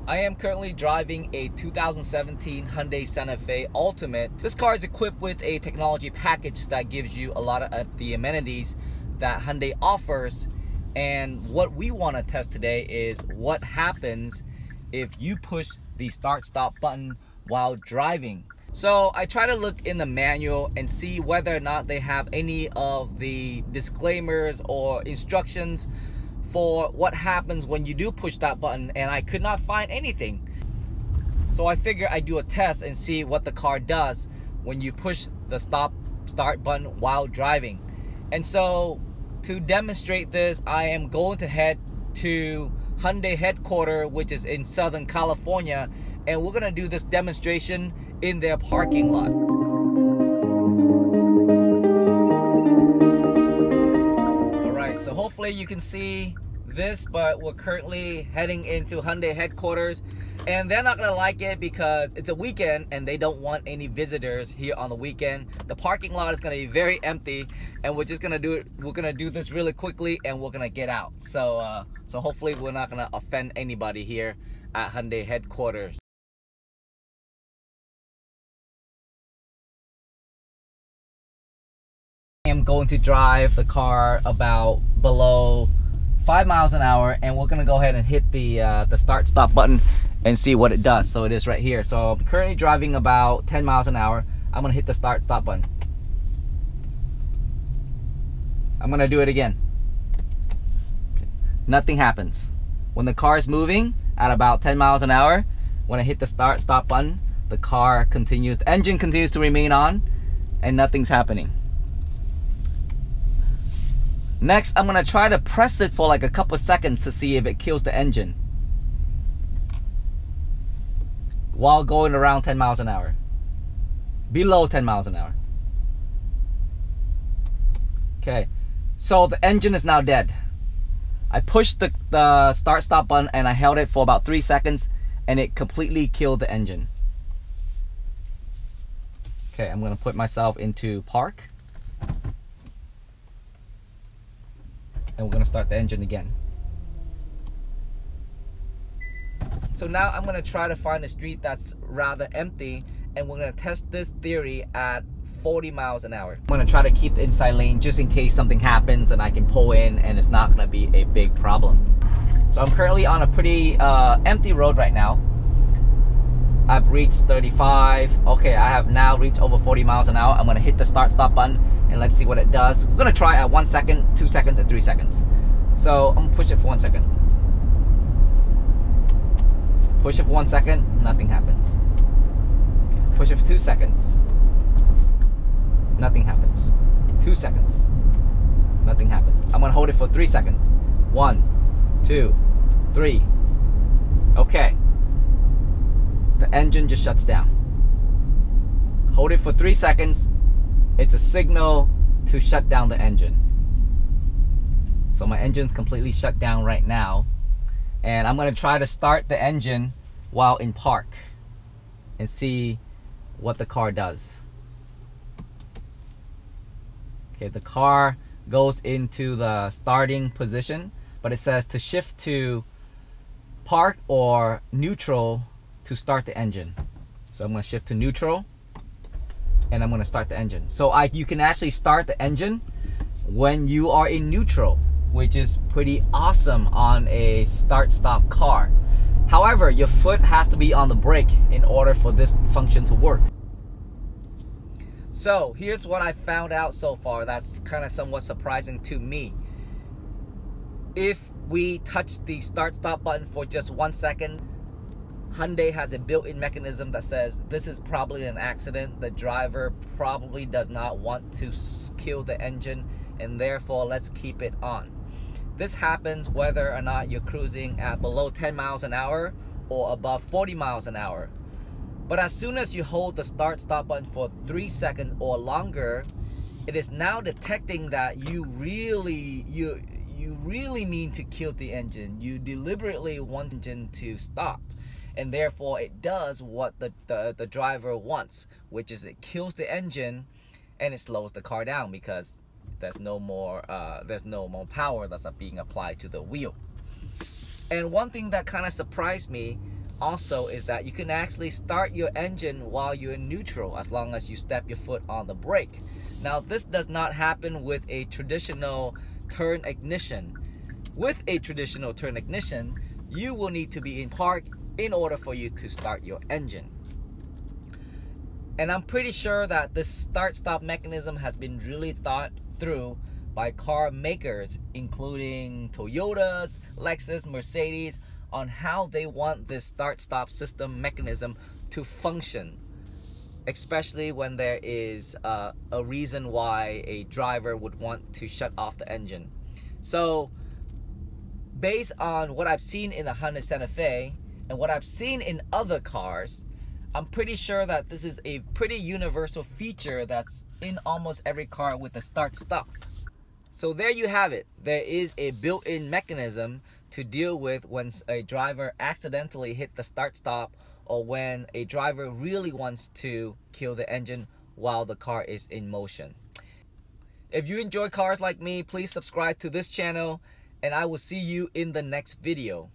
I am currently driving a 2017 Hyundai Santa Fe Ultimate. This car is equipped with a technology package that gives you a lot of the amenities that Hyundai offers. And what we want to test today is what happens if you push the start-stop button while driving. So I try to look in the manual and see whether or not they have any of the disclaimers or instructions for what happens when you do push that button, and I could not find anything. So I figure I'd do a test and see what the car does when you push the start button while driving. And so to demonstrate this, I am going to head to Hyundai headquarters, which is in Southern California, and we're gonna do this demonstration in their parking lot. Alright, so hopefully you can see this, but we're currently heading into Hyundai headquarters, and they're not gonna like it because it's a weekend and they don't want any visitors here on the weekend. The parking lot is gonna be very empty, and we're just gonna do it. We're gonna do this really quickly and we're gonna get out. So so hopefully we're not gonna offend anybody here at Hyundai headquarters. I am going to drive the car about below 5 miles an hour, and we're gonna go ahead and hit the start-stop button and see what it does. So it is right here. So I'm currently driving about 10 miles an hour. I'm gonna hit the start-stop button. I'm gonna do it again. Okay. Nothing happens. When the car is moving at about 10 miles an hour, when I hit the start-stop button, the car continues, the engine continues to remain on, and nothing's happening. Next, I'm gonna try to press it for like a couple seconds to see if it kills the engine while going around 10 miles an hour, below 10 miles an hour. Okay, so the engine is now dead. I pushed the start-stop button and I held it for about 3 seconds, and it completely killed the engine. Okay, I'm gonna put myself into park, and we're gonna start the engine again. So now I'm gonna try to find a street that's rather empty, and we're gonna test this theory at 40 miles an hour. I'm gonna try to keep the inside lane just in case something happens and I can pull in and it's not gonna be a big problem. So I'm currently on a pretty empty road right now. I've reached 35. Okay, I have now reached over 40 miles an hour. I'm gonna hit the start-stop button and let's see what it does. We're gonna try at 1 second, 2 seconds, and 3 seconds. So I'm gonna push it for 1 second. Push it for 1 second, nothing happens. Okay, push it for 2 seconds. Nothing happens. 2 seconds. Nothing happens. I'm gonna hold it for 3 seconds. 1, 2, 3. Okay. The engine just shuts down. Hold it for 3 seconds. It's a signal to shut down the engine. So my engine's completely shut down right now, and I'm gonna try to start the engine while in park and see what the car does. Okay, the car goes into the starting position, but it says to shift to park or neutral to start the engine. So I'm gonna shift to neutral, and I'm gonna start the engine. So you can actually start the engine when you are in neutral, which is pretty awesome on a start-stop car. However, your foot has to be on the brake in order for this function to work. So here's what I found out so far that's kind of somewhat surprising to me. If we touch the start-stop button for just 1 second, Hyundai has a built-in mechanism that says this is probably an accident. The driver probably does not want to kill the engine, and therefore let's keep it on. This happens whether or not you're cruising at below 10 miles an hour or above 40 miles an hour. But as soon as you hold the start-stop button for 3 seconds or longer, it is now detecting that you really mean to kill the engine. You deliberately want the engine to stop. And therefore it does what the driver wants, which is it kills the engine and it slows the car down because there's no more power that's being applied to the wheel. And one thing that kind of surprised me also is that you can actually start your engine while you're in neutral as long as you step your foot on the brake. Now, this does not happen with a traditional turn ignition. With a traditional turn ignition, you will need to be in park in order for you to start your engine. And I'm pretty sure that this start-stop mechanism has been really thought through by car makers, including Toyotas, Lexus, Mercedes, on how they want this start-stop system mechanism to function, especially when there is a reason why a driver would want to shut off the engine. So based on what I've seen in the Hyundai Santa Fe and what I've seen in other cars, I'm pretty sure that this is a pretty universal feature that's in almost every car with the start-stop. So there you have it. There is a built-in mechanism to deal with when a driver accidentally hit the start-stop, or when a driver really wants to kill the engine while the car is in motion. If you enjoy cars like me, please subscribe to this channel, and I will see you in the next video.